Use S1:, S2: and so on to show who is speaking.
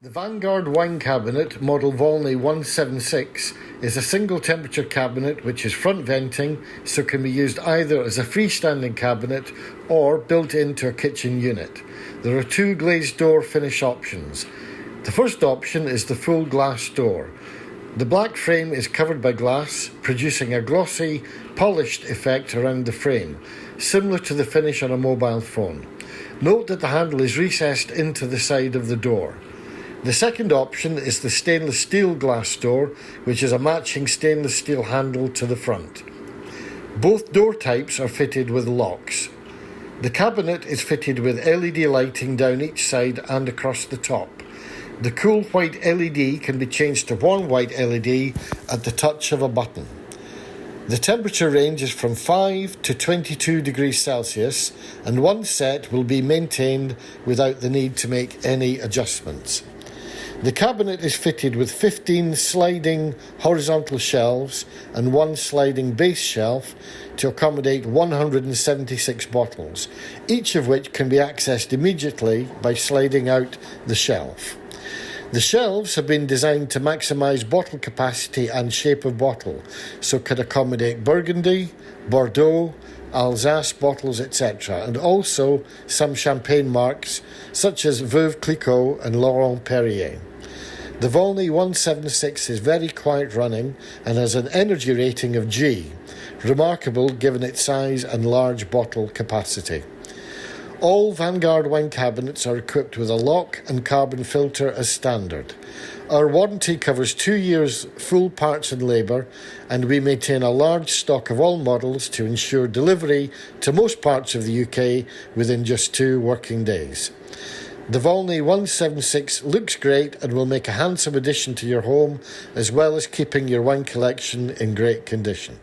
S1: The Vin Garde wine cabinet, model Volnay 176, is a single temperature cabinet which is front venting, so can be used either as a freestanding cabinet or built into a kitchen unit. There are two glazed door finish options. The first option is the full glass door. The black frame is covered by glass, producing a glossy, polished effect around the frame, similar to the finish on a mobile phone. Note that the handle is recessed into the side of the door. The second option is the stainless steel glass door, which is a matching stainless steel handle to the front. Both door types are fitted with locks. The cabinet is fitted with LED lighting down each side and across the top. The cool white LED can be changed to warm white LED at the touch of a button. The temperature range is from 5 to 22 degrees Celsius, and one set will be maintained without the need to make any adjustments. The cabinet is fitted with 15 sliding horizontal shelves and one sliding base shelf to accommodate 176 bottles, each of which can be accessed immediately by sliding out the shelf. The shelves have been designed to maximise bottle capacity and shape of bottle, so can accommodate Burgundy, Bordeaux, Alsace bottles, etc., and also some champagne marks such as Veuve Clicquot and Laurent Perrier. The Volnay 176 is very quiet running and has an energy rating of G, remarkable given its size and large bottle capacity. All Vin Garde wine cabinets are equipped with a lock and carbon filter as standard. Our warranty covers 2 years full parts and labour, and we maintain a large stock of all models to ensure delivery to most parts of the UK within just 2 working days. The Volnay 176 looks great and will make a handsome addition to your home, as well as keeping your wine collection in great condition.